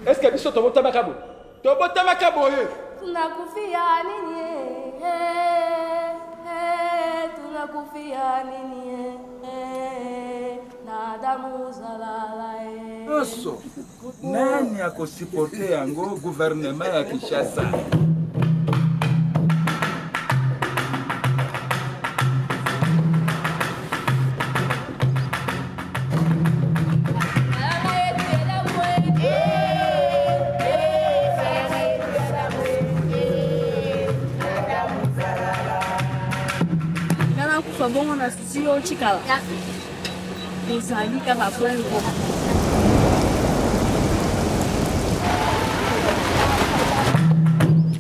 Est-ce que biso tobota makabo? Tobota makabo ye. Tunakufia nini? Tunakufia nini? Na damu zalala. Oso. Nani akosipote yango gouvernement ya Kinshasa? Bongo na sio chikala. Kusanyika mafungo.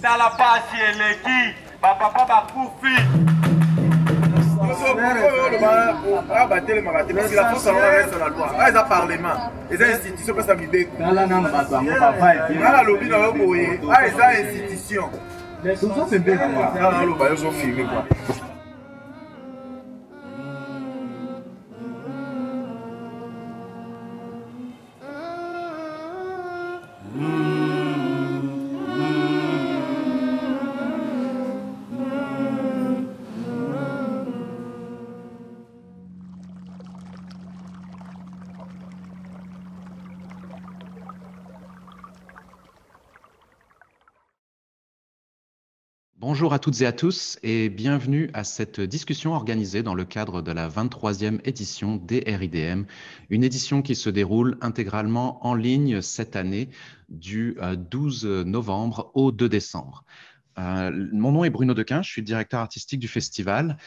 Dans la passe eleki, papa bakufi. Parce que la force reste dans la loi. Ah, ils ont parlement. Les institutions peuvent s'habiller. Ah, lobby dans le boyer. Ah, ils ont institutions. Ça, c'est bien. Ah, le bailleur, ils ont filmé quoi. Bonjour à toutes et à tous et bienvenue à cette discussion organisée dans le cadre de la 23e édition des RIDM, une édition qui se déroule intégralement en ligne cette année du 12 novembre au 2 décembre. Mon nom est Bruno Dequin, je suis directeur artistique du festival.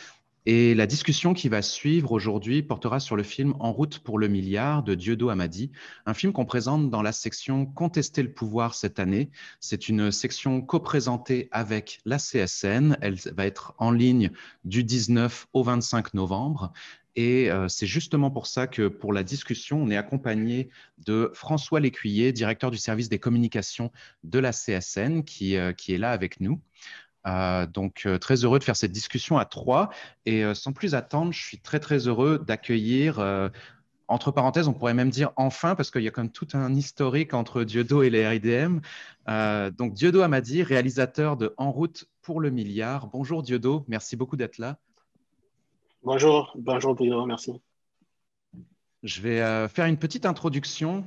Et la discussion qui va suivre aujourd'hui portera sur le film En route pour le milliard de Dieudo Hamadi, un film qu'on présente dans la section Contester le pouvoir cette année. C'est une section co-présentée avec la CSN. Elle va être en ligne du 19 au 25 novembre. Et c'est justement pour ça que pour la discussion, on est accompagné de François Lécuyer, directeur du service des communications de la CSN, qui est là avec nous. Donc, très heureux de faire cette discussion à trois. Et sans plus attendre, je suis très heureux d'accueillir, entre parenthèses, on pourrait même dire enfin, parce qu'il y a quand même tout un historique entre Dieudo et les RIDM. Donc, Dieudo Hamadi, réalisateur de En route pour le milliard. Bonjour Dieudo, merci beaucoup d'être là. Bonjour Bruno, merci. Je vais faire une petite introduction.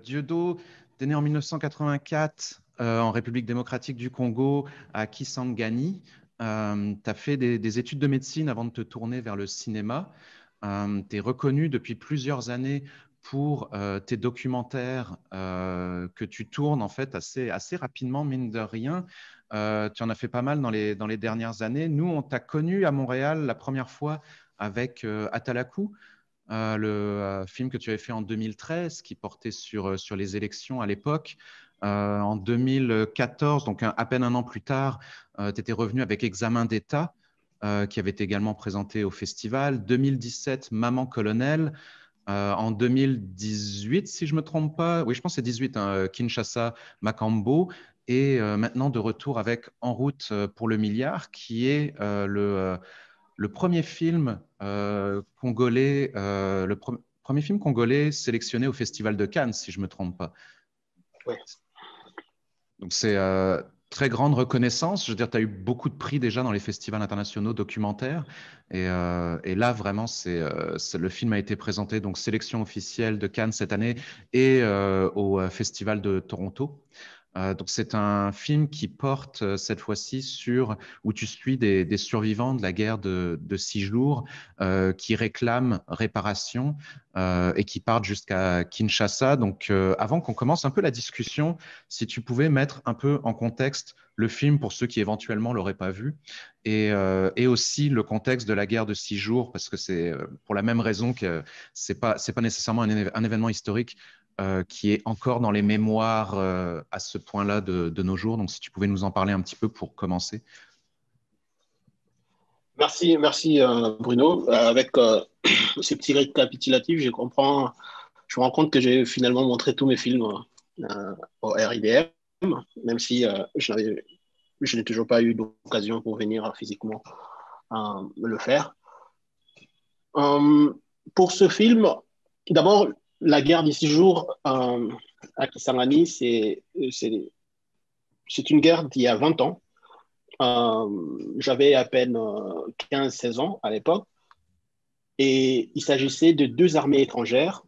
Dieudo est né en 1984 en République démocratique du Congo, à Kisangani. Tu as fait des études de médecine avant de te tourner vers le cinéma. Tu es reconnu depuis plusieurs années pour tes documentaires que tu tournes en fait assez rapidement, mine de rien. Tu en as fait pas mal dans les dernières années. Nous, on t'a connu à Montréal la première fois avec Atalakou, le film que tu avais fait en 2013 qui portait sur les élections à l'époque. En 2014, donc à peine un an plus tard, tu étais revenu avec Examen d'État, qui avait été également présenté au festival. 2017, Maman Colonel. En 2018, si je ne me trompe pas, oui, je pense que c'est 18, hein, Kinshasa, Makambo. Et maintenant, de retour avec En route pour le milliard, qui est le premier film congolais, premier film congolais sélectionné au Festival de Cannes, si je ne me trompe pas. Ouais. Donc, c'est très grande reconnaissance. Je veux dire, tu as eu beaucoup de prix déjà dans les festivals internationaux documentaires. Et là, vraiment, le film a été présenté, donc sélection officielle de Cannes cette année et au Festival de Toronto. Donc, c'est un film qui porte cette fois-ci où tu suis des survivants de la guerre de 6 jours qui réclament réparation et qui partent jusqu'à Kinshasa. Donc, avant qu'on commence un peu la discussion, si tu pouvais mettre un peu en contexte le film pour ceux qui éventuellement ne l'auraient pas vu et aussi le contexte de la guerre de 6 jours, parce que c'est pour la même raison que c'est pas nécessairement un événement historique qui est encore dans les mémoires à ce point-là de nos jours. Donc, si tu pouvais nous en parler un petit peu pour commencer. Merci Bruno. Avec ce petit récapitulatif, je me rends compte que j'ai finalement montré tous mes films au RIDM, même si je n'ai toujours pas eu d'occasion pour venir physiquement le faire. Pour ce film, d'abord, La guerre des 6 jours à Kisangani, c'est une guerre d'il y a 20 ans. J'avais à peine 15-16 ans à l'époque. Et il s'agissait de 2 armées étrangères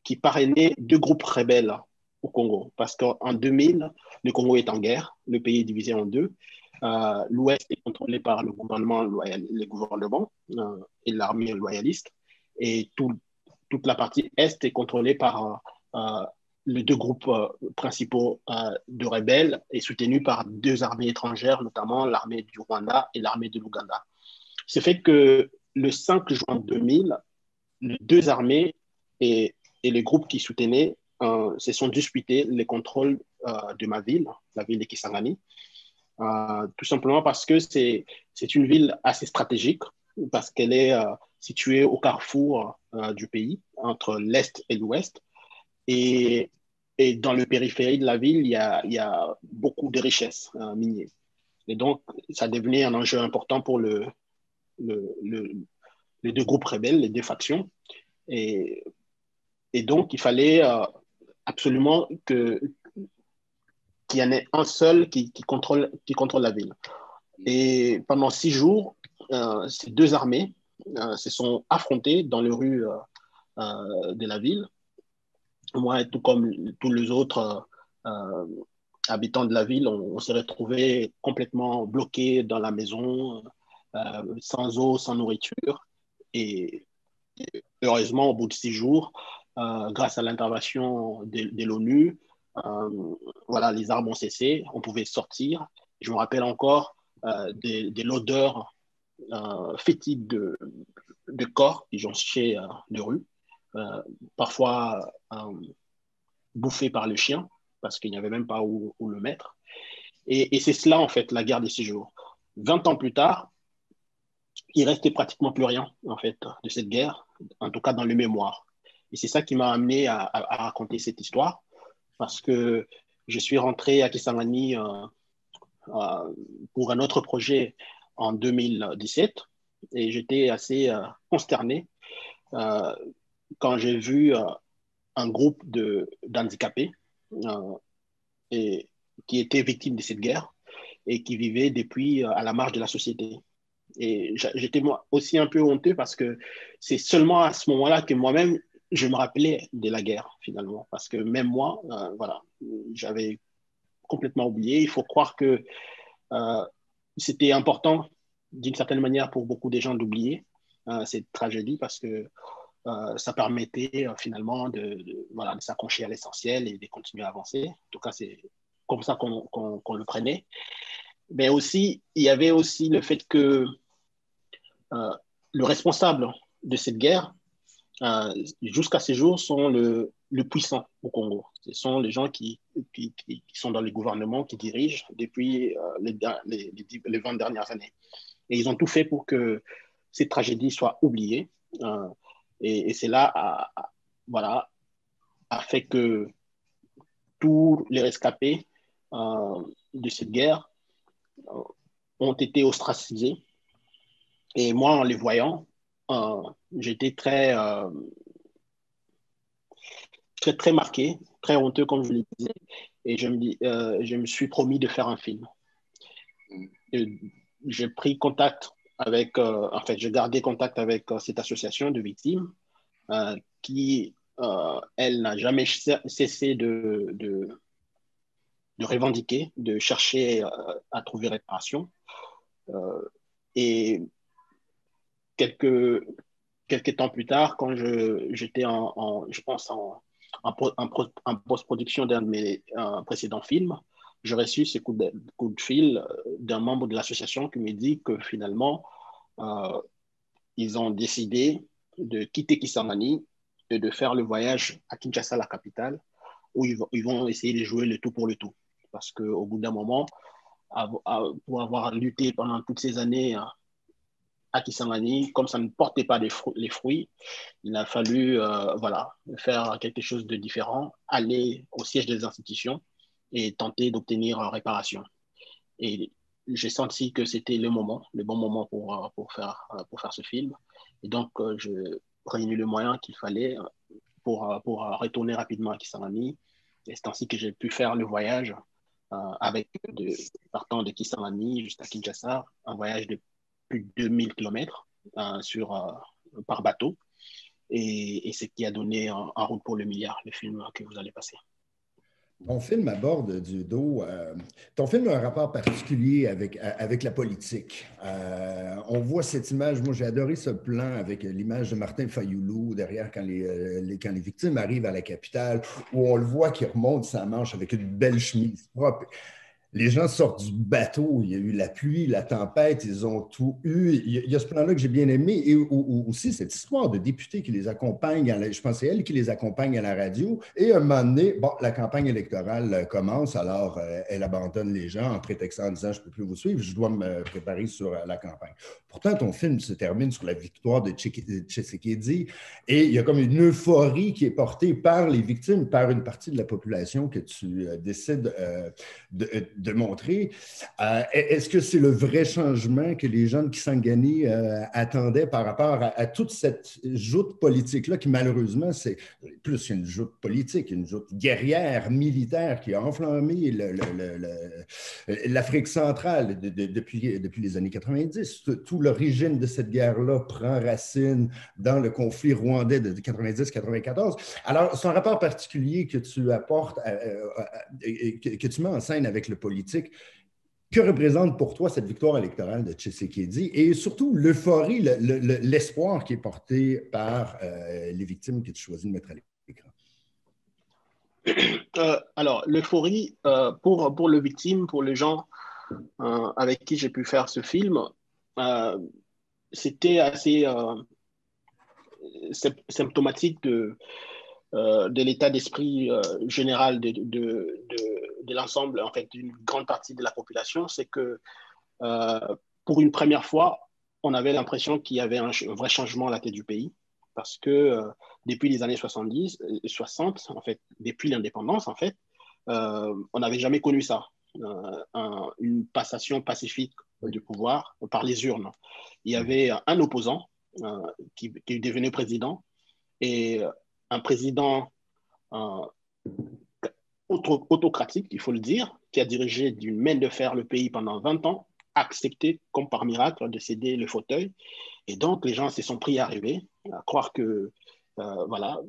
qui parrainaient 2 groupes rebelles au Congo. Parce qu'en 2000, le Congo est en guerre, le pays est divisé en 2. L'Ouest est contrôlé par le gouvernement, les gouvernements et l'armée loyaliste. Et toute la partie Est est contrôlée par les 2 groupes principaux de rebelles et soutenus par 2 armées étrangères, notamment l'armée du Rwanda et l'armée de l'Ouganda. Ce fait que le 5 juin 2000, les 2 armées et les groupes qui soutenaient se sont disputés les contrôles de ma ville, la ville de Kisangani, tout simplement parce que c'est une ville assez stratégique, parce qu'elle est située au carrefour du pays, entre l'Est et l'Ouest. Et dans le périphérie de la ville, il y a beaucoup de richesses minières. Et donc, ça devenait un enjeu important pour les 2 groupes rebelles, les 2 factions. Et donc, il fallait absolument qu'il y en ait un seul qui contrôle la ville. Et pendant 6 jours, ces 2 armées se sont affrontées dans les rues de la ville. Moi, tout comme tous les autres habitants de la ville, on s'est retrouvés complètement bloqués dans la maison, sans eau, sans nourriture. Et heureusement, au bout de 6 jours, grâce à l'intervention de l'ONU, voilà, les armes ont cessé, on pouvait sortir. Je me rappelle encore de l'odeur fétide de corps qui jonchaient les rues, parfois bouffés par le chien, parce qu'il n'y avait même pas où le mettre. Et c'est cela, en fait, la guerre des 6 jours. 20 ans plus tard, il ne restait pratiquement plus rien, en fait, de cette guerre, en tout cas dans le mémoire. Et c'est ça qui m'a amené à raconter cette histoire, parce que je suis rentré à Kisangani pour un autre projet en 2017, et j'étais assez consterné quand j'ai vu un groupe d'handicapés qui étaient victimes de cette guerre et qui vivaient depuis à la marge de la société. Et j'étais moi aussi un peu honteux parce que c'est seulement à ce moment-là que moi-même, je me rappelais de la guerre, finalement. Parce que même moi, voilà, j'avais complètement oublié. Il faut croire que c'était important, d'une certaine manière, pour beaucoup de gens d'oublier cette tragédie parce que ça permettait finalement voilà, de s'accrocher à l'essentiel et de continuer à avancer. En tout cas, c'est comme ça qu'on le prenait. Mais aussi, il y avait aussi le fait que le responsable de cette guerre, jusqu'à ce jour, sont le puissant au Congo. Ce sont les gens qui sont dans les gouvernements, qui dirigent depuis les 20 dernières années. Et ils ont tout fait pour que cette tragédie soit oubliée. Et cela voilà, a fait que tous les rescapés de cette guerre ont été ostracisés. Et moi, en les voyant, j'étais très marqué, très honteux, comme je le disais. Et je me suis promis de faire un film. J'ai pris contact avec, en fait, j'ai gardé contact avec cette association de victimes qui, elle, n'a jamais cessé de revendiquer, de chercher à trouver réparation. Et quelques temps plus tard, quand j'étais je pense en post-production d'un de mes précédents films, j'ai reçu ce coup de fil d'un membre de l'association qui me dit que finalement, ils ont décidé de quitter Kisangani et de faire le voyage à Kinshasa, la capitale, où ils vont essayer de jouer le tout pour le tout. Parce qu'au bout d'un moment, pour avoir lutté pendant toutes ces années à Kisangani, comme ça ne portait pas les fruits, il a fallu voilà, faire quelque chose de différent, aller au siège des institutions et tenter d'obtenir réparation. Et j'ai senti que c'était le bon moment pour faire ce film. Et donc, j'ai réuni le moyen qu'il fallait pour retourner rapidement à Kisangani. Et c'est ainsi que j'ai pu faire le voyage partant de Kisangani jusqu'à Kinshasa, un voyage de plus de 2000 km par bateau. Et c'est ce qui a donné En route pour le milliard, le film que vous allez passer. Ton film aborde ton film a un rapport particulier avec la politique. On voit cette image, moi j'ai adoré ce plan avec l'image de Martin Fayoulou derrière quand les victimes arrivent à la capitale, où on le voit qui remonte sa manche avec une belle chemise propre. Les gens sortent du bateau, il y a eu la pluie, la tempête, ils ont tout eu. Il y a ce plan-là que j'ai bien aimé et aussi cette histoire de députés qui les accompagnent, je pense que c'est elle qui les accompagne à la radio. Et à un moment donné, bon, la campagne électorale commence, alors elle abandonne les gens en prétextant en disant « je ne peux plus vous suivre, je dois me préparer sur la campagne ». Pourtant, ton film se termine sur la victoire de Tshisekedi et il y a comme une euphorie qui est portée par les victimes, par une partie de la population que tu décides de montrer. Est-ce que c'est le vrai changement que les gens de Kisangani attendaient par rapport à toute cette joute politique-là qui, malheureusement, c'est plus une joute politique, une joute guerrière, militaire qui a enflammé l'Afrique centrale depuis les années 90. Tout l'origine de cette guerre-là prend racine dans le conflit rwandais de 90-94. Alors, c'est un rapport particulier que tu apportes, que tu mets en scène avec le politique. Que représente pour toi cette victoire électorale de Tshisekedi et surtout l'euphorie, l'espoir qui est porté par les victimes que tu choisis de mettre à l'écran? Alors, l'euphorie, pour les victimes, pour les gens avec qui j'ai pu faire ce film, c'était assez symptomatique de l'état d'esprit général de l'ensemble, en fait, d'une grande partie de la population. C'est que pour une première fois, on avait l'impression qu'il y avait un vrai changement à la tête du pays, parce que depuis les années 60, en fait, depuis l'indépendance, en fait, on n'avait jamais connu ça, une passation pacifique du pouvoir par les urnes. Il y avait un opposant qui est devenu président, et un président autocratique, il faut le dire, qui a dirigé d'une main de fer le pays pendant 20 ans, accepté comme par miracle de céder le fauteuil. Et donc, les gens se sont pris à rêver, à croire que voilà,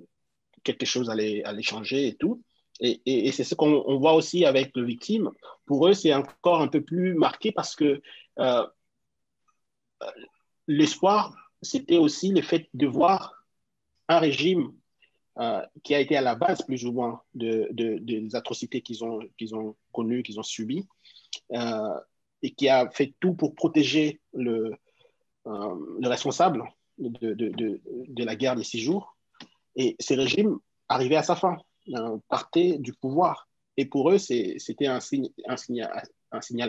quelque chose allait changer et tout. Et c'est ce qu'on voit aussi avec les victimes. Pour eux, c'est encore un peu plus marqué parce que l'espoir, c'était aussi le fait de voir un régime qui a été à la base plus ou moins des atrocités qu'ils ont connues, qu'ils ont subies, et qui a fait tout pour protéger le responsable de la guerre des 6 jours. Et ce régime arrivait à sa fin, partait du pouvoir. Et pour eux, c'était un signal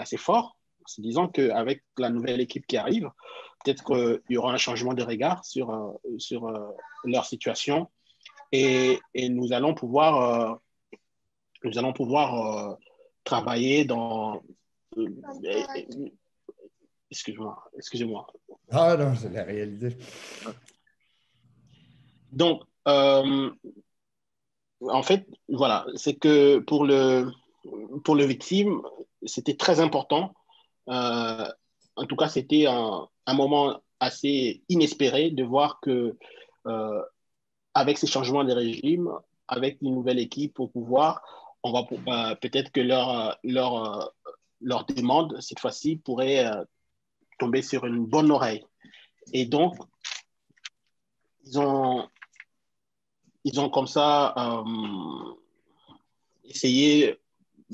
assez fort, en se disant qu'avec la nouvelle équipe qui arrive, peut-être qu'il y aura un changement de regard sur leur situation. Et nous allons pouvoir travailler dans... Excusez-moi. Ah non, c'est la réalité. Donc, en fait, voilà, c'est que pour le victime, c'était très important. En tout cas, c'était un moment assez inespéré de voir que avec ces changements de régime, avec une nouvelle équipe au pouvoir, on va peut-être que leur demande, cette fois-ci, pourrait tomber sur une bonne oreille. Et donc, ils ont comme ça essayé,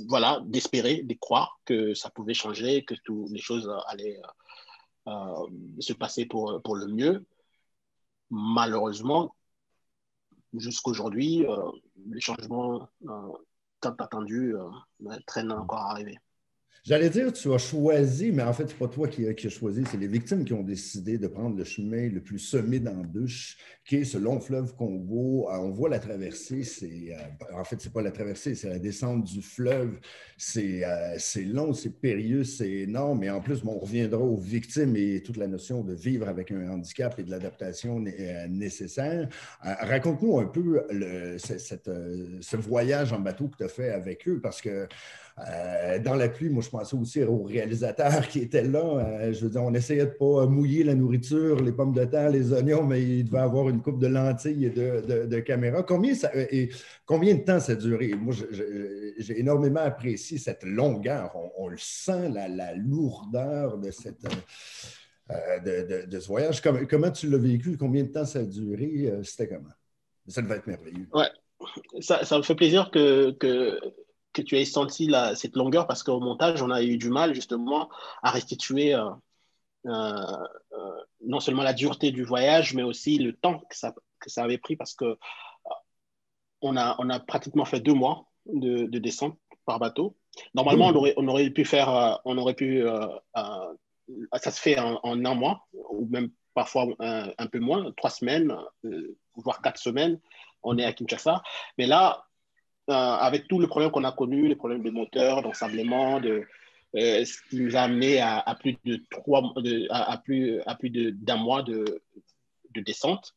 voilà, d'espérer, de croire que ça pouvait changer, que toutes les choses allaient se passer pour le mieux. Malheureusement, jusqu'aujourd'hui, les changements tant attendus traînent encore à arriver. J'allais dire, tu as choisi, mais en fait, ce n'est pas toi qui as choisi, c'est les victimes qui ont décidé de prendre le chemin le plus semé d'embûches, qui est ce long fleuve Congo. On voit la traversée, en fait, ce n'est pas la traversée, c'est la descente du fleuve. C'est long, c'est périlleux, c'est énorme, mais en plus, bon, on reviendra aux victimes et toute la notion de vivre avec un handicap et de l'adaptation nécessaire. Raconte-nous un peu ce voyage en bateau que tu as fait avec eux, parce que dans la pluie, moi, je pensais aussi aux réalisateurs qui étaient là. Je veux dire, on essayait de ne pas mouiller la nourriture, les pommes de terre, les oignons, mais il devait avoir une coupe de lentilles et de caméras. Combien de temps ça a duré? Moi, j'ai énormément apprécié cette longueur. On le sent, la lourdeur de de ce voyage. Comment tu l'as vécu? Combien de temps ça a duré? C'était comment? Ça devait être merveilleux. Ouais, ça me fait plaisir que tu aies senti cette longueur parce qu'au montage, on a eu du mal justement à restituer non seulement la dureté du voyage, mais aussi le temps que ça avait pris parce que on a pratiquement fait 2 mois de descente par bateau. Normalement, on aurait pu faire, ça se fait en 1 mois ou même parfois un peu moins, 3 semaines, voire 4 semaines. On est à Kinshasa. Mais là, avec tous les problèmes qu'on a connus, les problèmes de moteur, d'ensablement, ce qui nous a amené à plus d'1 mois de descente.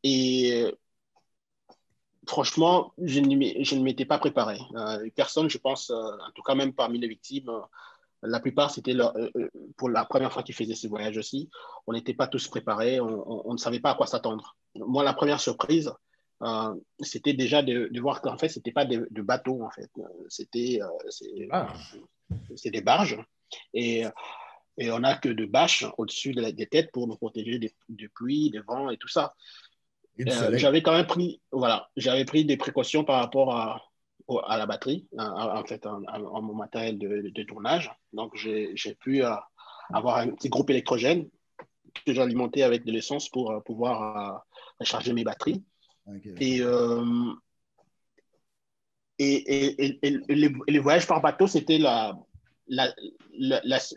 Et franchement, je ne m'étais pas préparé. Personne, je pense, en tout cas même parmi les victimes, la plupart, c'était pour la première fois qu'ils faisaient ce voyage aussi. On n'était pas tous préparés, on ne savait pas à quoi s'attendre. Moi, la première surprise, c'était déjà de voir qu'en fait, ce n'était pas de bateaux, en fait. C'était des barges. Et on n'a que de bâches au-dessus des têtes pour nous protéger des pluies, des vents et tout ça. J'avais quand même j'avais pris des précautions par rapport à la batterie, en fait, à mon matériel de tournage. Donc, j'ai pu avoir un petit groupe électrogène que j'alimentais avec de l'essence pour pouvoir recharger mes batteries. Okay. Et les voyages par bateau, c'était le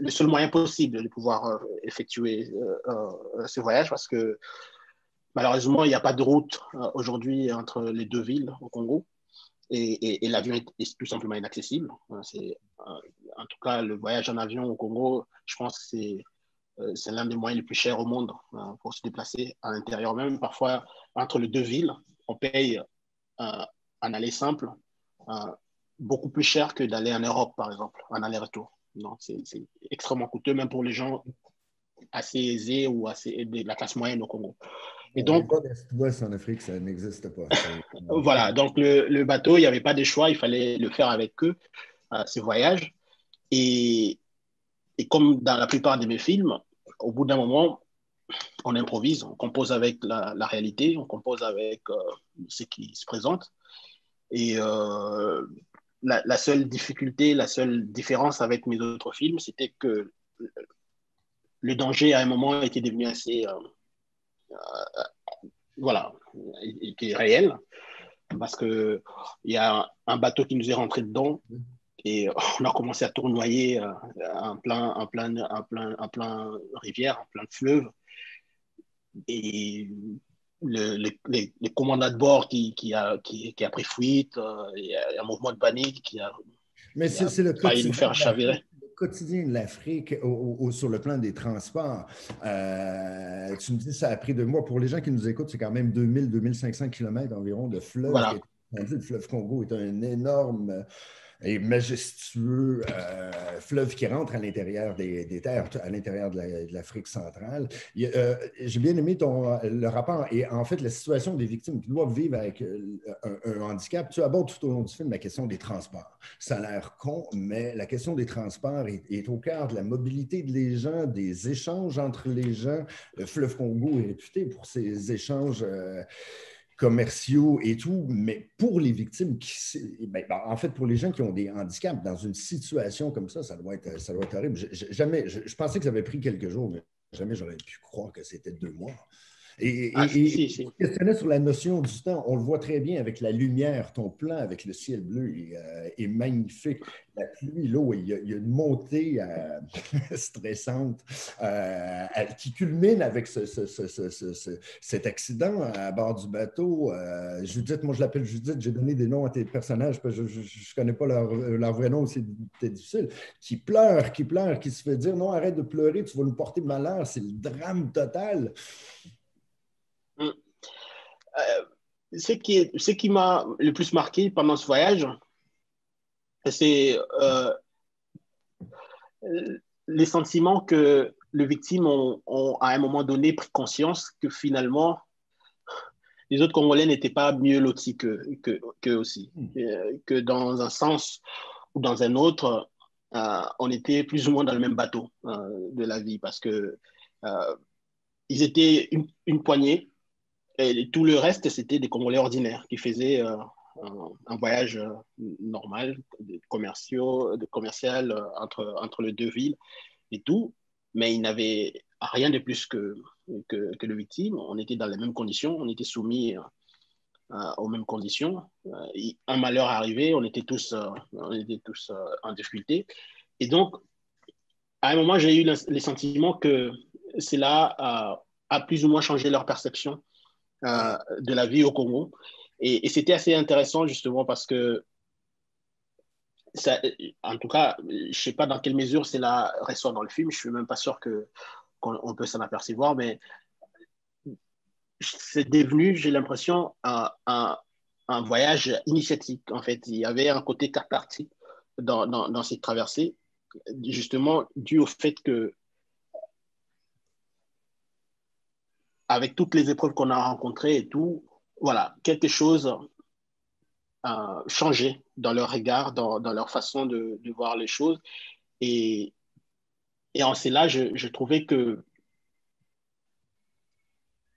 seul moyen possible de pouvoir effectuer ce voyage parce que malheureusement, il n'y a pas de route aujourd'hui entre les 2 villes au Congo et l'avion est tout simplement inaccessible. En tout cas, le voyage en avion au Congo, je pense que c'est l'un des moyens les plus chers au monde pour se déplacer à l'intérieur même. Parfois, entre les 2 villes, on paye un aller simple beaucoup plus cher que d'aller en Europe, par exemple, en aller-retour. C'est extrêmement coûteux, même pour les gens assez aisés ou de la classe moyenne au Congo. Et donc, l'Ouest en Afrique, ça n'existe pas. Voilà, donc le bateau, il n'y avait pas de choix, il fallait le faire avec eux, ce voyage. Et comme dans la plupart de mes films, au bout d'un moment, on improvise, on compose avec la réalité, on compose avec ce qui se présente. Et la seule difficulté, la seule différence avec mes autres films, c'était que le danger, à un moment, était devenu assez... était réel, parce qu'il y a un bateau qui nous est rentré dedans et on a commencé à tournoyer en plein rivière, en plein fleuve. Et les commandants de bord qui a pris fuite, il y a un mouvement de panique qui a failli nous faire chavirer. Quotidien de l'Afrique sur le plan des transports. Tu me dis ça a pris 2 mois. Pour les gens qui nous écoutent, c'est quand même 2000-2500 km environ de fleuve. Voilà. Le fleuve Congo est un énorme et majestueux fleuve qui rentre à l'intérieur des terres, à l'intérieur de l'Afrique centrale. J'ai bien aimé le rapport et en fait la situation des victimes qui doivent vivre avec un handicap. Tu abordes tout au long du film la question des transports. Ça a l'air con, mais la question des transports est au cœur de la mobilité des gens, des échanges entre les gens. Le fleuve Congo est réputé pour ses échanges commerciaux et tout, mais pour les victimes, en fait, pour les gens qui ont des handicaps, dans une situation comme ça doit être horrible. Je pensais que ça avait pris quelques jours, mais jamais j'aurais pu croire que c'était 2 mois. Si. Questionnais sur la notion du temps, on le voit très bien avec la lumière, ton plan avec le ciel bleu est magnifique. La pluie, l'eau, il y a une montée stressante qui culmine avec cet accident à bord du bateau. Judith, moi je l'appelle Judith, j'ai donné des noms à tes personnages parce que je ne connais pas leur vrai nom, c'était difficile. Qui pleure, qui se fait dire non, arrête de pleurer, tu vas nous porter malheur, c'est le drame total. Ce qui m'a le plus marqué pendant ce voyage, c'est les sentiments que les victimes ont à un moment donné pris conscience que finalement, les autres Congolais n'étaient pas mieux lotis qu'eux aussi. Que dans un sens ou dans un autre, on était plus ou moins dans le même bateau de la vie parce que ils étaient une poignée et tout le reste, c'était des Congolais ordinaires qui faisaient un voyage normal, commercial entre les deux villes et tout, mais ils n'avaient rien de plus que les victimes. On était dans les mêmes conditions, on était soumis aux mêmes conditions. Un malheur arrivait, on était tous en difficulté. Et donc, à un moment, j'ai eu le sentiment que cela a plus ou moins changé leur perception de la vie au Congo. Et c'était assez intéressant justement parce que, ça, en tout cas, je ne sais pas dans quelle mesure cela ressort dans le film, je ne suis même pas sûr qu'on peut s'en apercevoir, mais c'est devenu, j'ai l'impression, un voyage initiatique en fait. Il y avait un côté cathartique dans cette traversée, justement dû au fait que avec toutes les épreuves qu'on a rencontrées et tout, voilà, quelque chose changé dans leur regard, dans leur façon de voir les choses. Et en cela, je trouvais que,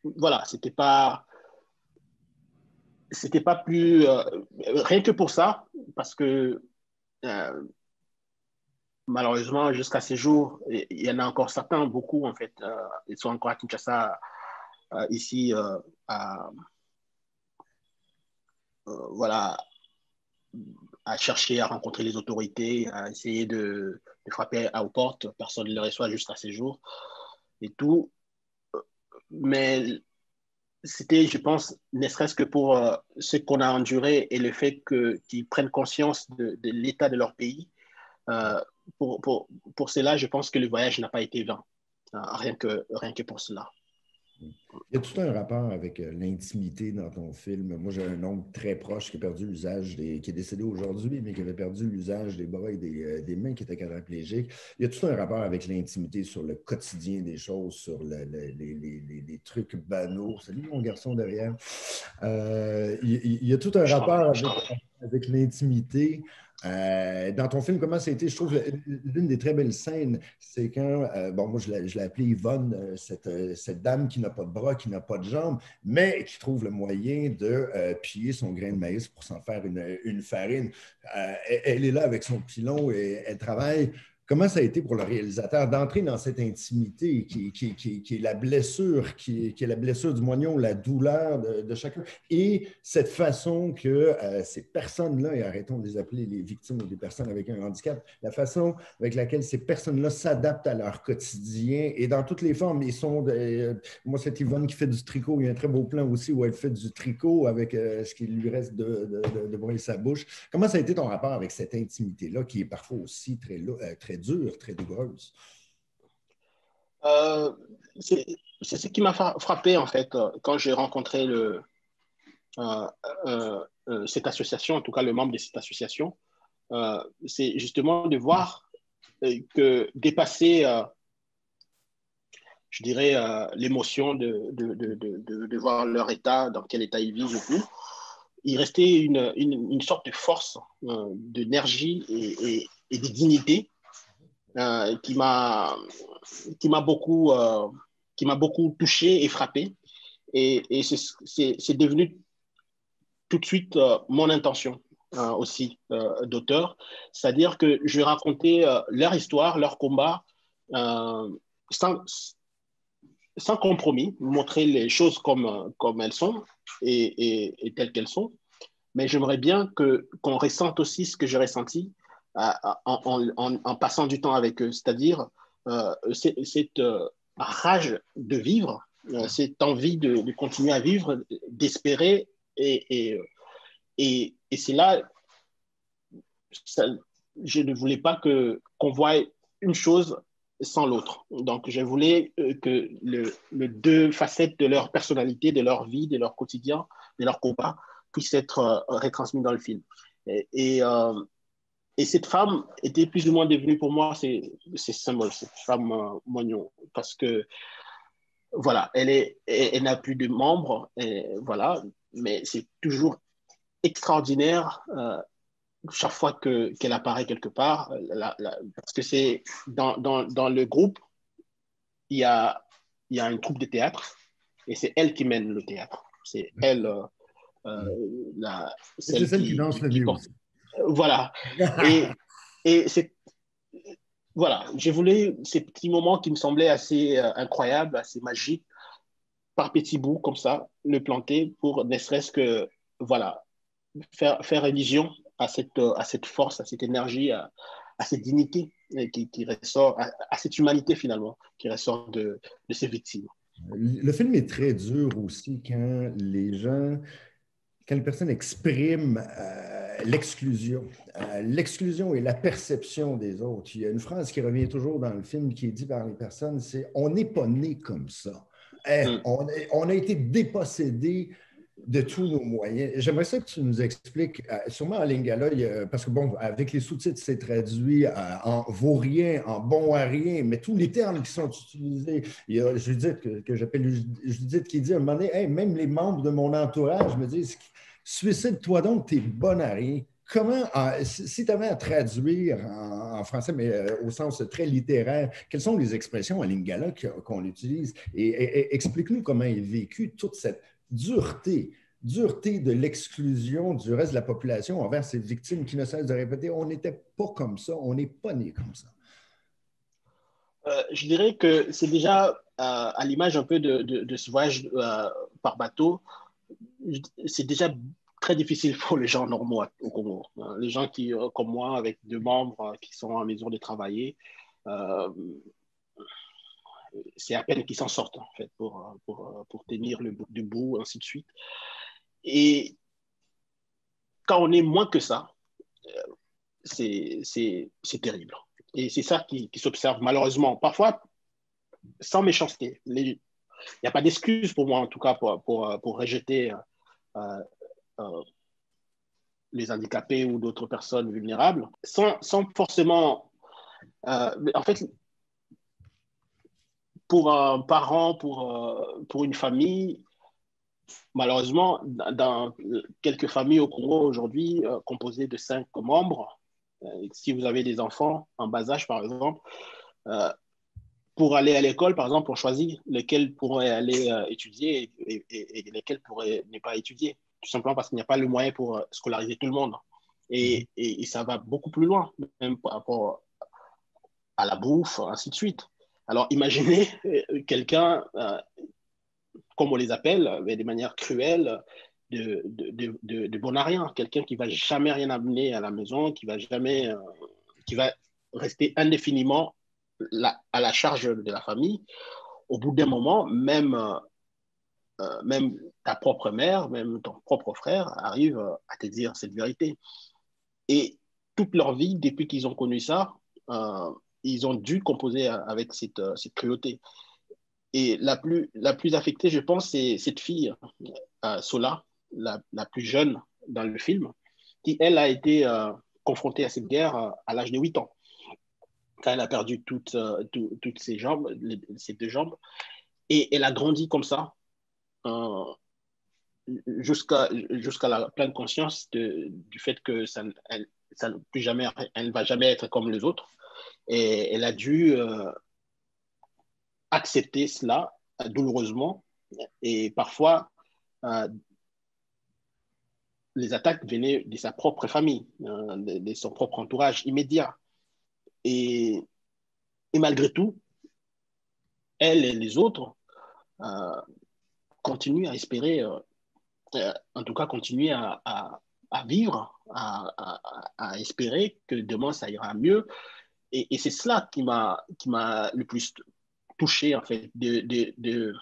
voilà, c'était pas plus... rien que pour ça, parce que malheureusement, jusqu'à ces jours, il y en a encore certains, beaucoup en fait, ils sont encore à Kinshasa, ici, voilà, à chercher à rencontrer les autorités, à essayer de frapper aux portes. Personne ne les reçoit jusqu'à ces jours et tout. Mais c'était, je pense, ne serait-ce que pour ce qu'on a enduré et le fait qu'ils prennent conscience de l'état de leur pays. Pour cela, je pense que le voyage n'a pas été vain. Rien que pour cela. Il y a tout un rapport avec l'intimité dans ton film. Moi, j'ai un oncle très proche qui a perdu l'usage qui est décédé aujourd'hui, mais qui avait perdu l'usage des bras et des mains, qui était quadriplégique. Il y a tout un rapport avec l'intimité sur le quotidien des choses, sur les trucs banaux. Salut, mon garçon derrière. Il y a tout un rapport avec l'intimité. Dans ton film, comment ça a été? Je trouve l'une des très belles scènes, c'est quand, moi je l'ai appelée Yvonne, cette dame qui n'a pas de bras, qui n'a pas de jambes, mais qui trouve le moyen de piller son grain de maïs pour s'en faire une farine. Elle est là avec son pilon et elle travaille. Comment ça a été pour le réalisateur d'entrer dans cette intimité qui est la blessure, qui est la blessure du moignon, la douleur de chacun, et cette façon que ces personnes-là, et arrêtons de les appeler les victimes ou des personnes avec un handicap, la façon avec laquelle ces personnes-là s'adaptent à leur quotidien, et dans toutes les formes, ils sont... moi, c'est Yvonne qui fait du tricot, il y a un très beau plan aussi où elle fait du tricot avec ce qui lui reste de broyer sa bouche. Comment ça a été ton rapport avec cette intimité-là, qui est parfois aussi très dure, très douloureuse? C'est ce qui m'a frappé, en fait, quand j'ai rencontré cette association, en tout cas le membre de cette association, c'est justement de voir que dépasser, je dirais, l'émotion de voir leur état, dans quel état ils vivent et tout, il restait une sorte de force, d'énergie et de dignité qui m'a beaucoup touché et frappé. Et c'est devenu tout de suite mon intention aussi d'auteur. C'est-à-dire que je racontais leur histoire, leur combat, sans sans compromis, montrer les choses comme elles sont et telles qu'elles sont. Mais j'aimerais bien qu'on ressente aussi ce que j'ai ressenti en passant du temps avec eux, c'est-à-dire cette rage de vivre, cette envie de continuer à vivre, d'espérer. Et c'est là, je ne voulais pas qu'on voie une chose sans l'autre. Donc, je voulais que les deux facettes de leur personnalité, de leur vie, de leur quotidien, de leur combat puissent être retransmis dans le film. Et cette femme était plus ou moins devenue pour moi, c'est symbole, cette femme Moignon, parce que voilà, elle n'a plus de membres, voilà, mais c'est toujours extraordinaire chaque fois qu'elle apparaît quelque part, parce que c'est dans le groupe, il y a une troupe de théâtre et c'est elle qui mène le théâtre. C'est elle, c'est celle qui danse le mieux aussi. Voilà. et c'est voilà, j'ai voulu ces petits moments qui me semblaient assez incroyables, assez magiques, par petits bouts comme ça, le planter pour ne serait-ce que voilà, faire allusion à cette force, à cette énergie, à cette dignité qui ressort, à cette humanité finalement, qui ressort de ces victimes. Le film est très dur aussi quand les personnes expriment l'exclusion et la perception des autres. Il y a une phrase qui revient toujours dans le film qui est dite par les personnes, c'est « on n'est pas né comme ça ». On a été dépossédé de tous nos moyens. J'aimerais ça que tu nous expliques, sûrement en lingala, parce que bon, avec les sous-titres, c'est traduit en vaurien, en bon à rien, mais tous les termes qui sont utilisés. Il y a Judith, que j'appelle Judith, qui dit à un moment donné, hey, même les membres de mon entourage me disent, suicide-toi donc, t'es bon à rien. Comment, si tu avais à traduire en français, mais au sens très littéraire, quelles sont les expressions en lingala qu'on utilise? Et explique-nous comment est vécue toute cette dureté de l'exclusion du reste de la population envers ces victimes qui ne cessent de répéter « on n'était pas comme ça, on n'est pas né comme ça ». Je dirais que c'est déjà à l'image un peu de ce voyage par bateau, c'est déjà très difficile pour les gens normaux au Congo. Les gens qui, comme moi, avec 2 membres qui sont en mesure de travailler, c'est à peine qu'ils s'en sortent, en fait, pour tenir le bout du bout, ainsi de suite. Et quand on est moins que ça, c'est terrible. Et c'est ça qui s'observe, malheureusement. Parfois, sans méchanceté. Il n'y a pas d'excuse pour moi, en tout cas, pour rejeter les handicapés ou d'autres personnes vulnérables, sans forcément... en fait, pour un parent, pour une famille, malheureusement, dans quelques familles au Congo aujourd'hui, composées de 5 membres, si vous avez des enfants en bas âge, par exemple, pour aller à l'école, par exemple, on choisit lesquels pourraient aller étudier et lesquels pourraient ne pas étudier, tout simplement parce qu'il n'y a pas le moyen pour scolariser tout le monde. Et ça va beaucoup plus loin, même par rapport à la bouffe, ainsi de suite. Alors, imaginez quelqu'un, comme on les appelle, mais de manière cruelle, de bon à rien, quelqu'un qui ne va jamais rien amener à la maison, qui va rester indéfiniment à la charge de la famille. Au bout d'un moment, même ta propre mère, même ton propre frère arrive à te dire cette vérité. Et toute leur vie, depuis qu'ils ont connu ça, ils ont dû composer avec cette cruauté. Et la plus affectée, je pense, c'est cette fille, Sola, la plus jeune dans le film, qui, elle, a été confrontée à cette guerre à l'âge de 8 ans, quand elle a perdu toutes ses jambes, ses 2 jambes. Et elle a grandi comme ça, jusqu'à la pleine conscience du fait que elle ne va jamais être comme les autres. Et elle a dû accepter cela douloureusement. Et parfois, les attaques venaient de sa propre famille, de son propre entourage immédiat. Et malgré tout, elle et les autres continuent à espérer, en tout cas continuer à vivre, à espérer que demain ça ira mieux. Et c'est cela qui m'a le plus touché, en fait, de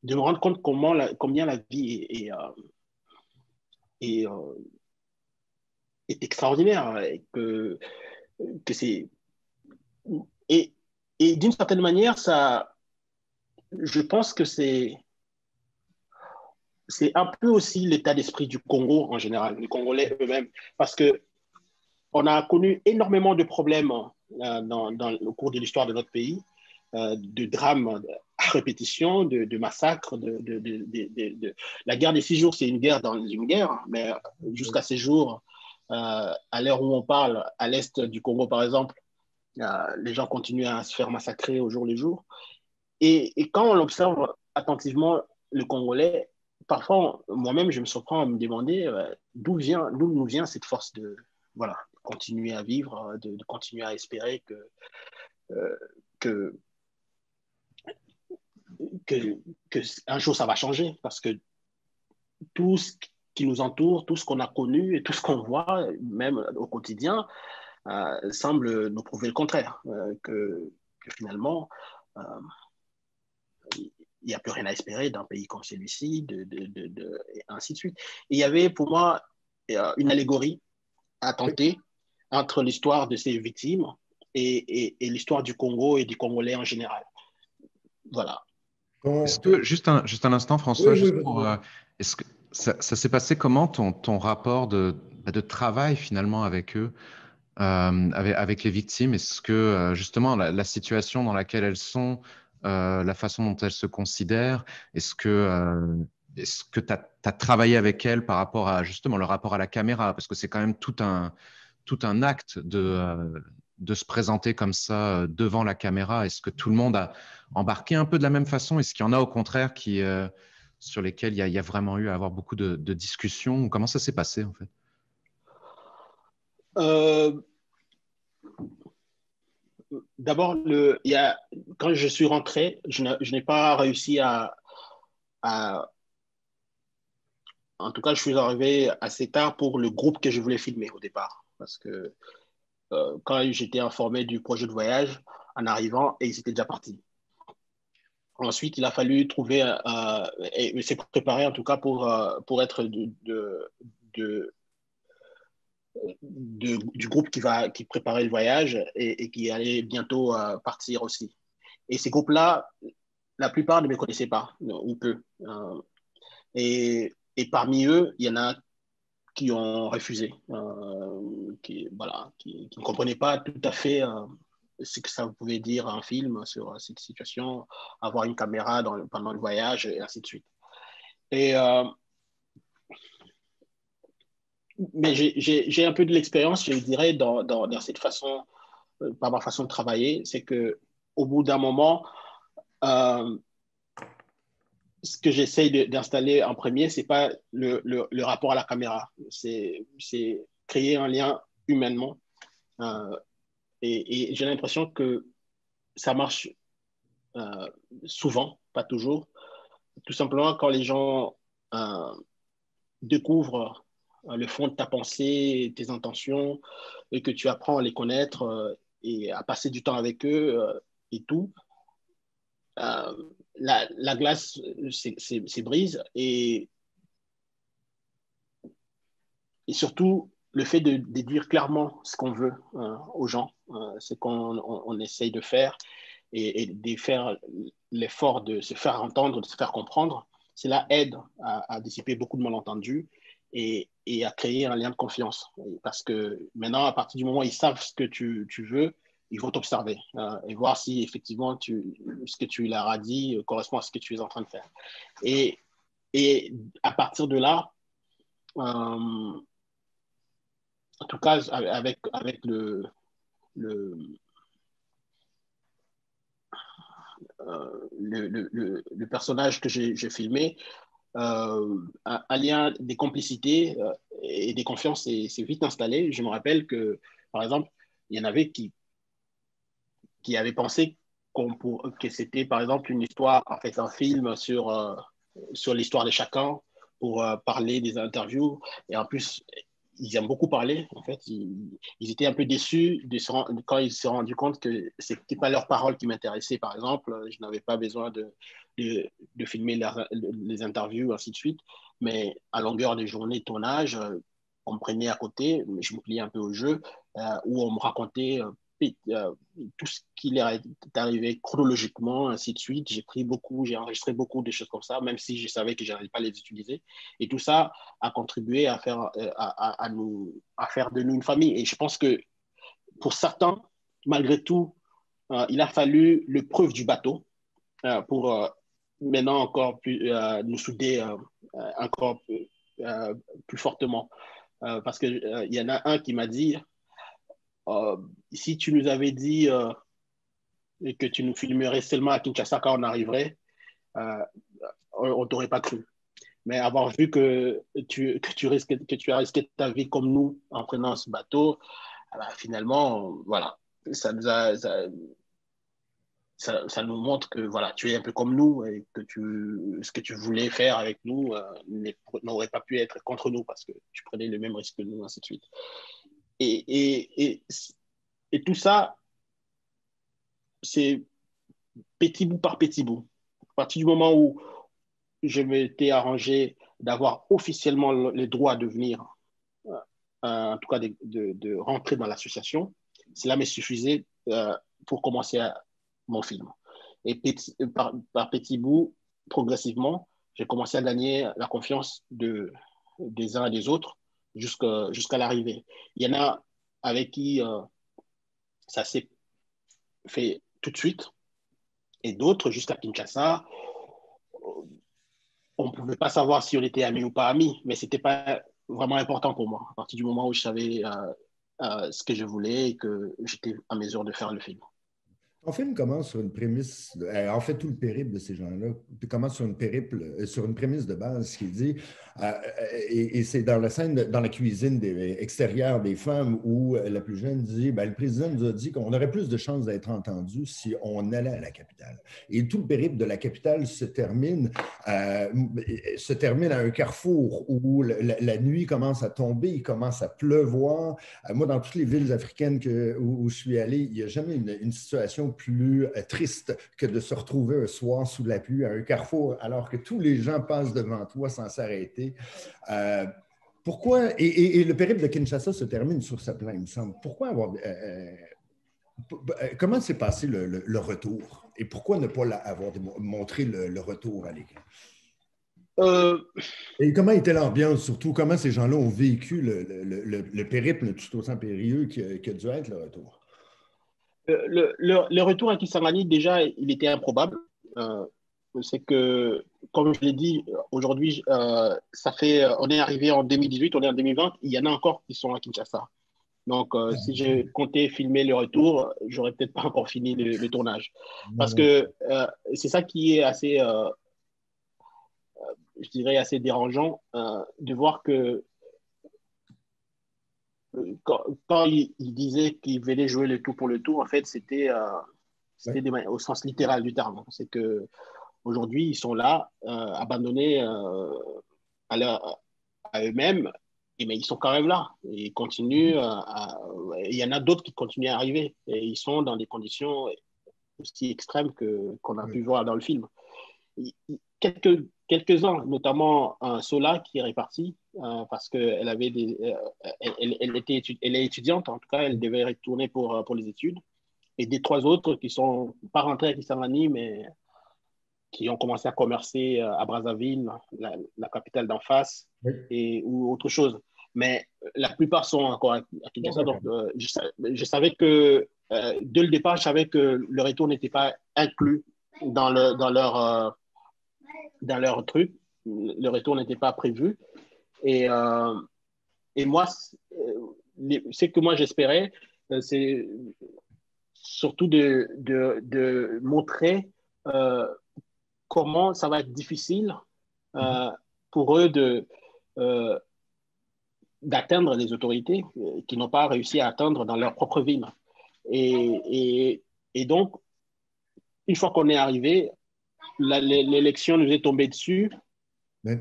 me rendre compte combien la vie est extraordinaire. Que c'est... Et d'une certaine manière, je pense que c'est un peu aussi l'état d'esprit du Congo en général, les Congolais eux-mêmes, parce qu'on a connu énormément de problèmes au cours de l'histoire de notre pays, de drames à répétition, de massacres. La guerre des 6 jours, c'est une guerre dans une guerre, mais jusqu'à ces jours, à l'heure où on parle, à l'est du Congo par exemple, les gens continuent à se faire massacrer au jour le jour. Et quand on observe attentivement le Congolais, parfois, moi-même, je me surprends à me demander d'où nous vient cette force de continuer à vivre, de continuer à espérer que un jour ça va changer, parce que tout ce qui nous entoure, tout ce qu'on a connu et tout ce qu'on voit, même au quotidien, semble nous prouver le contraire, que finalement, il n'y a plus rien à espérer d'un pays comme celui-ci, et ainsi de suite. Et il y avait pour moi une allégorie à tenter entre l'histoire de ces victimes et l'histoire du Congo et des Congolais en général. Voilà. Est-ce que, juste un instant, François, Oui, est-ce que ça s'est passé comment ton rapport de travail finalement avec eux, avec les victimes? Est-ce que justement la situation dans laquelle elles sont, la façon dont elles se considèrent, est-ce que tu as travaillé avec elles par rapport à justement le rapport à la caméra? Parce que c'est quand même tout un acte de se présenter comme ça devant la caméra. Est-ce que tout le monde a embarqué un peu de la même façon? Est-ce qu'il y en a au contraire sur lesquels il y a vraiment eu à avoir beaucoup de discussions? Comment ça s'est passé en fait? D'abord, quand je suis rentré, je n'ai pas réussi en tout cas, je suis arrivé assez tard pour le groupe que je voulais filmer au départ. Parce que quand j'étais informé du projet de voyage, en arrivant, et ils étaient déjà partis. Ensuite, il a fallu trouver, et s'est préparé en tout cas pour être du groupe qui préparait le voyage et qui allait bientôt partir aussi. Et ces groupes-là, la plupart ne me connaissaient pas, ou peu. Et parmi eux, il y en a qui ont refusé, qui ne comprenaient pas tout à fait ce que ça pouvait dire un film sur cette situation, avoir une caméra pendant le voyage, et ainsi de suite. Mais j'ai un peu de l'expérience, je dirais, dans cette façon, par ma façon de travailler, c'est qu'au bout d'un moment, ce que j'essaye d'installer en premier, ce n'est pas le rapport à la caméra, c'est créer un lien humainement. Et j'ai l'impression que ça marche souvent, pas toujours. Tout simplement quand les gens découvrent le fond de ta pensée, tes intentions, et que tu apprends à les connaître et à passer du temps avec eux et tout, la glace s'est brise et surtout le fait de dire clairement ce qu'on veut aux gens, ce qu'on essaye de faire et de faire l'effort de se faire entendre, de se faire comprendre, cela aide à dissiper beaucoup de malentendus et à créer un lien de confiance. Parce que maintenant, à partir du moment où ils savent ce que tu veux, ils vont t'observer et voir si effectivement ce que tu leur as dit correspond à ce que tu es en train de faire. Et à partir de là, en tout cas avec le personnage que j'ai filmé, un lien des complicités et des confiances s'est vite installé. Je me rappelle que, par exemple, il y en avait qui avaient pensé que c'était par exemple une histoire, en fait, un film sur l'histoire de chacun pour parler des interviews. Et en plus, ils aiment beaucoup parler. En fait, ils étaient un peu déçus quand ils se sont rendus compte que ce n'était pas leurs paroles qui m'intéressaient. Par exemple, je n'avais pas besoin de filmer les interviews, ainsi de suite. Mais à longueur des journées de tournage, on me prenait à côté, je me pliais un peu au jeu, où on me racontait tout ce qui leur est arrivé chronologiquement, ainsi de suite. J'ai enregistré beaucoup de choses comme ça, même si je savais que je n'allais pas les utiliser. Et tout ça a contribué à faire de nous une famille. Et je pense que pour certains, malgré tout, il a fallu le preuve du bateau pour maintenant encore plus nous souder encore plus fortement. Parce qu'il y en a un qui m'a dit, si tu nous avais dit que tu nous filmerais seulement à Kinshasa quand on arriverait, on ne t'aurait pas cru. Mais avoir vu que tu as risqué ta vie comme nous en prenant ce bateau, finalement, voilà, ça nous montre que voilà, tu es un peu comme nous et que ce que tu voulais faire avec nous n'aurait pas pu être contre nous parce que tu prenais le même risque que nous, ainsi de suite. Et tout ça, c'est petit bout par petit bout. À partir du moment où je m'étais arrangé d'avoir officiellement le droit de venir, en tout cas de rentrer dans l'association, cela me suffisait pour commencer mon film. Et par petits bouts, progressivement, j'ai commencé à gagner la confiance des uns et des autres jusqu'à l'arrivée. Il y en a avec qui ça s'est fait tout de suite, et d'autres jusqu'à Kinshasa. On ne pouvait pas savoir si on était amis ou pas amis, mais ce n'était pas vraiment important pour moi, à partir du moment où je savais ce que je voulais et que j'étais en mesure de faire le film. Ton film commence sur une prémisse, en fait, tout le périple de ces gens-là commence sur une prémisse de base qui dit, et c'est dans la scène, dans la cuisine extérieure des femmes où la plus jeune dit, le président nous a dit qu'on aurait plus de chances d'être entendu si on allait à la capitale. Et tout le périple de la capitale se termine à un carrefour où la nuit commence à tomber, il commence à pleuvoir. Moi, dans toutes les villes africaines où je suis allé, il n'y a jamais une situation plus triste que de se retrouver un soir sous la pluie à un carrefour alors que tous les gens passent devant toi sans s'arrêter. Pourquoi, et le périple de Kinshasa se termine sur ce plan, il me semble. Pourquoi avoir... comment s'est passé le retour? Et pourquoi ne pas avoir montré le retour à l'écran? Et comment était l'ambiance, surtout? Comment ces gens-là ont vécu le périple tout autant périlleux que dû être le retour? Le retour à Kisangani, déjà, il était improbable. C'est que, comme je l'ai dit, aujourd'hui, on est arrivé en 2018, on est en 2020, il y en a encore qui sont à Kinshasa. Donc, si j'ai compté filmer le retour, j'aurais peut-être pas encore fini le tournage. Parce que c'est ça qui est assez, je dirais, assez dérangeant, de voir que quand il disait qu'il venait jouer le tout pour le tout, en fait, c'était au sens littéral du terme. C'est qu'aujourd'hui, ils sont là, abandonnés à eux-mêmes, mais ils sont quand même là. Et ils continuent il y en a d'autres qui continuent à arriver. Et ils sont dans des conditions aussi extrêmes qu'on a pu voir dans le film. Quelques-uns, notamment Sola qui est répartie parce qu'elle elle est étudiante, en tout cas, elle devait retourner pour les études. Et des trois autres qui ne sont pas rentrés à Kisangani, mais qui ont commencé à commercer à Brazzaville, la capitale d'en face, ou autre chose. Mais la plupart sont encore à Kinshasa. Donc, je savais que, dès le départ, je savais que le retour n'était pas inclus dans leur truc. Le retour n'était pas prévu. Et moi, ce que moi j'espérais, c'est surtout de montrer comment ça va être difficile pour eux d'atteindre les autorités qui n'ont pas réussi à atteindre dans leur propre ville. Et donc, une fois qu'on est arrivé, l'élection nous est tombée dessus. Oui.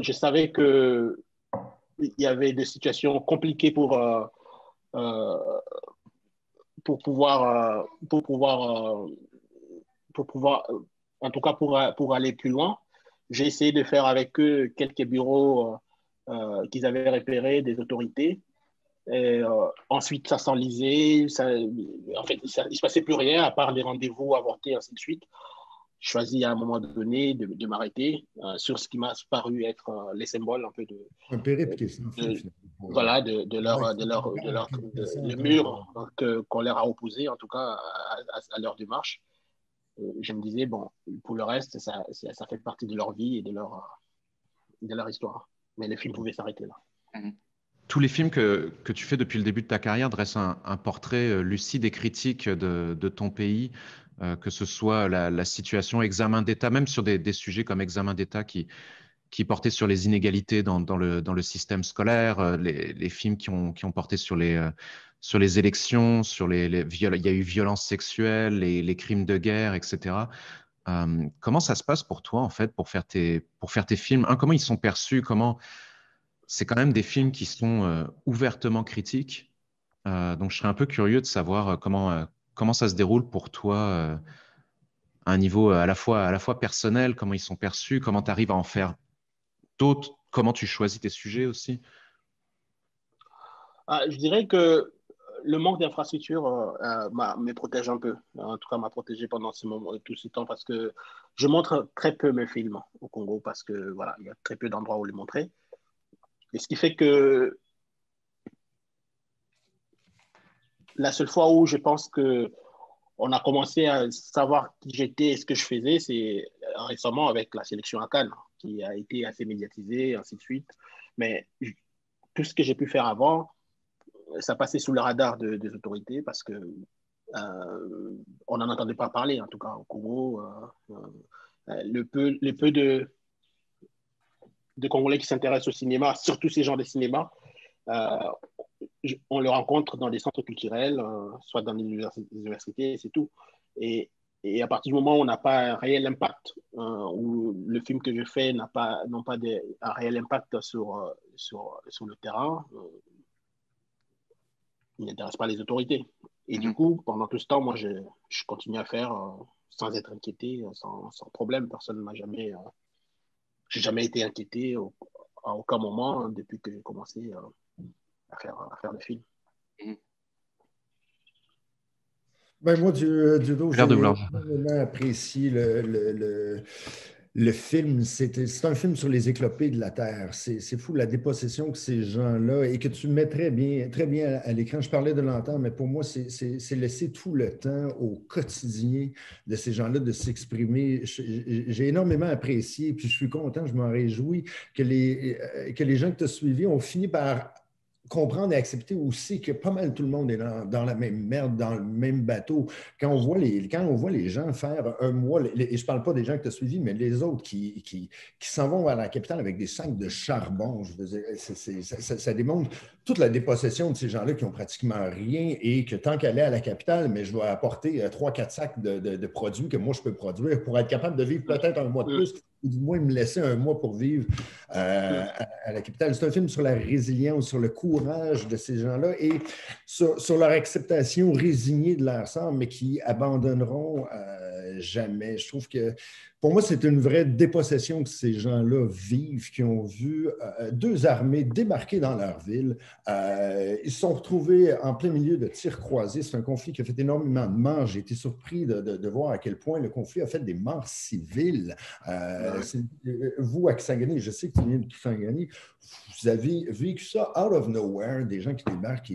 Je savais qu'il y avait des situations compliquées pour pouvoir, en tout cas pour aller plus loin. J'ai essayé de faire avec eux quelques bureaux qu'ils avaient repérés, des autorités. Et, ensuite, ça s'enlisait. En fait, il ne se passait plus rien à part les rendez-vous avortés, ainsi de suite. Je choisis à un moment donné de m'arrêter sur ce qui m'a paru être les symboles un peu de... Un périple qui est sans fin, voilà, le mur qu'on leur a opposé, en tout cas, à leur démarche. Je me disais, bon, pour le reste, ça fait partie de leur vie et de leur histoire. Mais le film pouvait s'arrêter là. Tous les films que tu fais depuis le début de ta carrière dressent un portrait lucide et critique de ton pays, que ce soit la situation Examen d'État, même sur des sujets comme Examen d'État qui portaient sur les inégalités dans le système scolaire, les films qui ont porté sur les élections, sur il y a eu violences sexuelles, les crimes de guerre, etc. Comment ça se passe pour toi, en fait, pour faire tes films? Comment ils sont perçus? C'est quand même des films qui sont ouvertement critiques. Donc, je serais un peu curieux de savoir comment ça se déroule pour toi à un niveau à la fois personnel, comment ils sont perçus, comment tu arrives à en faire d'autres, comment tu choisis tes sujets aussi. Je dirais que le manque d'infrastructure me protège un peu. En tout cas, m'a protégé pendant tout ce temps parce que je montre très peu mes films au Congo parce que voilà, il y a très peu d'endroits où les montrer. Et ce qui fait que la seule fois où je pense qu'on a commencé à savoir qui j'étais et ce que je faisais, c'est récemment avec la sélection à Cannes, qui a été assez médiatisée, ainsi de suite. Mais tout ce que j'ai pu faire avant, ça passait sous le radar des autorités parce que on n'en entendait pas parler, en tout cas au Congo. Le peu de Congolais qui s'intéressent au cinéma, surtout ces genres de cinéma, on le rencontre dans des centres culturels, soit dans les universités, c'est tout. Et à partir du moment où on n'a pas un réel impact, où le film que je fais n'a pas un réel impact sur le terrain, il n'intéresse pas les autorités. Et du coup, pendant tout ce temps, moi, je continue à faire sans être inquiété, sans problème. Personne ne m'a jamais... j'ai jamais été inquiété à aucun moment depuis que j'ai commencé à faire le film. Ben moi, Dudo, j'ai vraiment apprécié le film. C'est un film sur les éclopés de la Terre. C'est fou la dépossession que ces gens-là, et que tu mets très bien à l'écran. Je parlais de longtemps, mais pour moi, c'est laisser tout le temps au quotidien de ces gens-là de s'exprimer. J'ai énormément apprécié, puis je suis content, je m'en réjouis que les gens que tu as suivis ont fini par comprendre et accepter aussi que pas mal tout le monde est dans la même merde, dans le même bateau. Quand on voit les gens faire un mois, et je ne parle pas des gens que tu as suivis, mais les autres qui s'en vont vers la capitale avec des sacs de charbon, je veux dire, ça démontre toute la dépossession de ces gens-là qui n'ont pratiquement rien et que tant qu'aller à la capitale, mais je dois apporter 3-4 sacs de produits que moi je peux produire pour être capable de vivre peut-être un mois de plus, ou du moins me laisser un mois pour vivre à la capitale. C'est un film sur la résilience, sur le courage de ces gens-là et sur leur acceptation résignée de leur sort, mais qui abandonneront jamais. Je trouve que pour moi, c'est une vraie dépossession que ces gens-là vivent, qui ont vu deux armées débarquer dans leur ville. Ils se sont retrouvés en plein milieu de tirs croisés. C'est un conflit qui a fait énormément de morts. J'ai été surpris de voir à quel point le conflit a fait des morts civiles. Vous, à Kisangani, je sais que tu viens de Kisangani, vous avez vécu ça out of nowhere, des gens qui débarquent.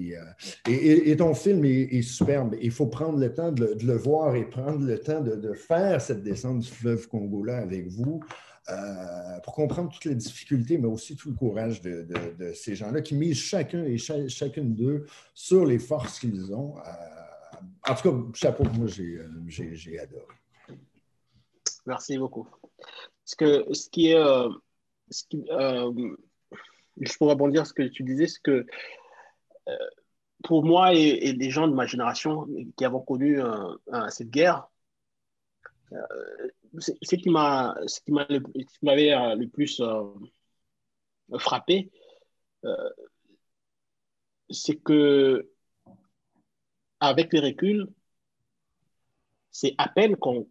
Et ton film est superbe. Il faut prendre le temps de le voir et prendre le temps de faire cette descente du fleuve Congo-là avec vous pour comprendre toutes les difficultés, mais aussi tout le courage de ces gens-là qui misent chacun et chacune d'eux sur les forces qu'ils ont. En tout cas, chapeau, moi, j'ai adoré. Merci beaucoup. Je pourrais rebondir sur ce que tu disais, c'est que pour moi et les gens de ma génération qui avons connu cette guerre, ce qui m'avait le plus frappé, c'est que avec les reculs, c'est à peine qu'on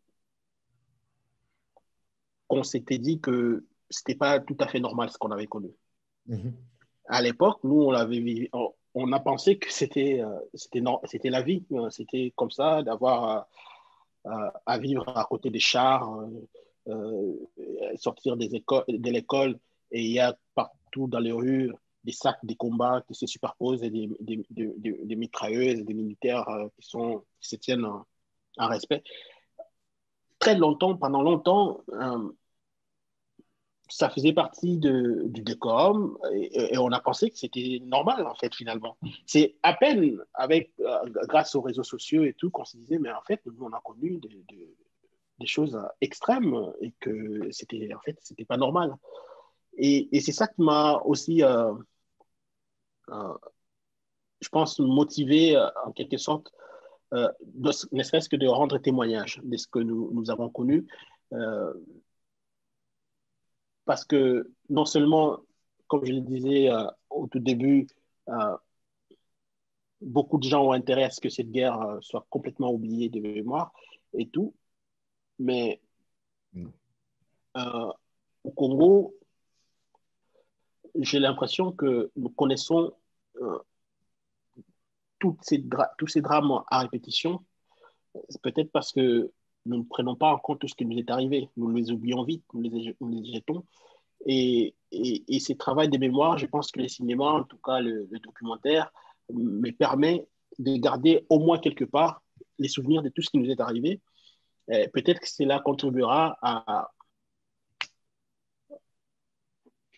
s'était dit que c'était pas tout à fait normal ce qu'on avait connu. À l'époque, nous, on a pensé que c'était la vie, c'était comme ça, d'avoir à vivre à côté des chars, sortir de l'école, et il y a partout dans les rues des sacs, des combats qui se superposent, et des mitrailleuses, et des militaires qui se tiennent en respect. Très longtemps, pendant longtemps, ça faisait partie du décorum, et on a pensé que c'était normal, en fait, finalement. C'est à peine grâce aux réseaux sociaux et tout qu'on se disait, mais en fait, nous, on a connu des choses extrêmes, et que c'était pas normal. Et c'est ça qui m'a aussi, je pense, motivé, en quelque sorte, ne serait-ce que de rendre témoignage de ce que nous avons connu. Parce que non seulement, comme je le disais au tout début, beaucoup de gens ont intérêt à ce que cette guerre soit complètement oubliée de mémoire et tout, mais au Congo, j'ai l'impression que nous connaissons tous ces drames à répétition, peut-être parce que nous ne prenons pas en compte tout ce qui nous est arrivé. Nous les oublions vite, nous les jetons. Et ce travail de mémoire, je pense que le cinéma, en tout cas le documentaire, me permet de garder au moins quelque part les souvenirs de tout ce qui nous est arrivé. Peut-être que cela contribuera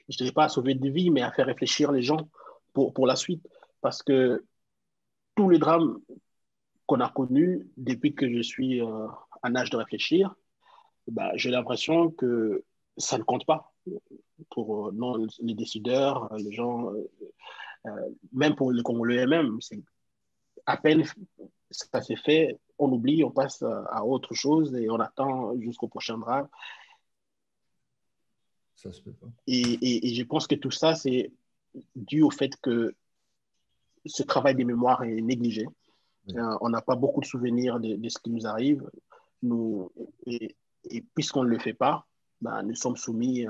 je ne dirais pas à sauver des vies, mais à faire réfléchir les gens pour la suite. Parce que tous les drames qu'on a connus depuis que je suis en âge de réfléchir, j'ai l'impression que ça ne compte pas pour les décideurs, les gens, même pour le Congolais même. À peine ça s'est fait, on oublie, on passe à autre chose et on attend jusqu'au prochain drame. Ça se peut pas. Et je pense que tout ça, c'est dû au fait que ce travail des mémoires est négligé. On n'a pas beaucoup de souvenirs de ce qui nous arrive. Et puisqu'on ne le fait pas, nous sommes soumis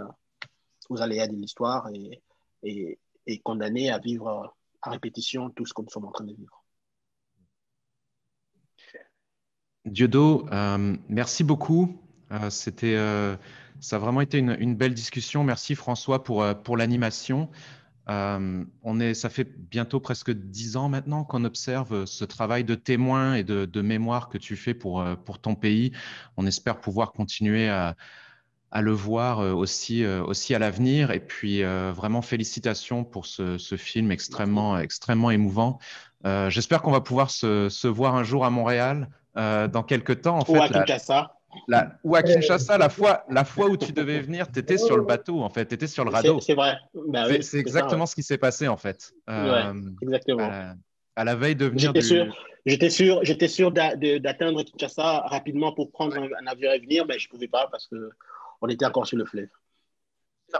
aux aléas de l'histoire et condamnés à vivre à répétition tout ce que nous sommes en train de vivre. Dieudo, merci beaucoup. Ça a vraiment été une belle discussion. Merci François pour l'animation. Ça fait bientôt presque 10 ans maintenant qu'on observe ce travail de témoin et de mémoire que tu fais pour ton pays. On espère pouvoir continuer à le voir aussi à l'avenir. Et puis, vraiment, félicitations pour ce film extrêmement émouvant. J'espère qu'on va pouvoir se voir un jour à Montréal dans quelques temps. En fait, ou à Kinshasa. Ou à Kinshasa, la fois où tu devais venir, tu étais sur le bateau, en fait. Tu étais sur le radeau. C'est vrai. Oui, c'est exactement ce qui s'est passé, en fait. Exactement. À la veille de venir J'étais sûr d'atteindre Kinshasa rapidement pour prendre un avion et venir, mais je ne pouvais pas parce qu'on était encore sur le fleuve.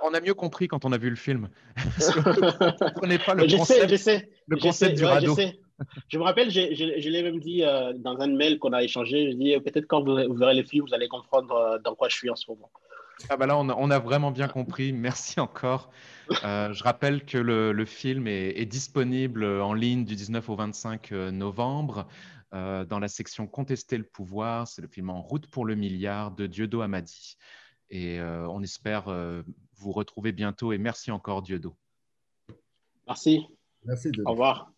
On a mieux compris quand on a vu le film. On ne comprenait pas le concept du radeau. Je me rappelle, je l'ai même dit dans un mail qu'on a échangé. Je dis peut-être quand vous verrez le film, vous allez comprendre dans quoi je suis en ce moment. Là, on a vraiment bien compris. Merci encore. Je rappelle que le film est disponible en ligne du 19 au 25 novembre dans la section Contester le pouvoir. C'est le film En route pour le milliard de Dieudo Amadi. Et on espère vous retrouver bientôt. Et merci encore, Dieudo. Merci. Merci, Dieudo. Au revoir.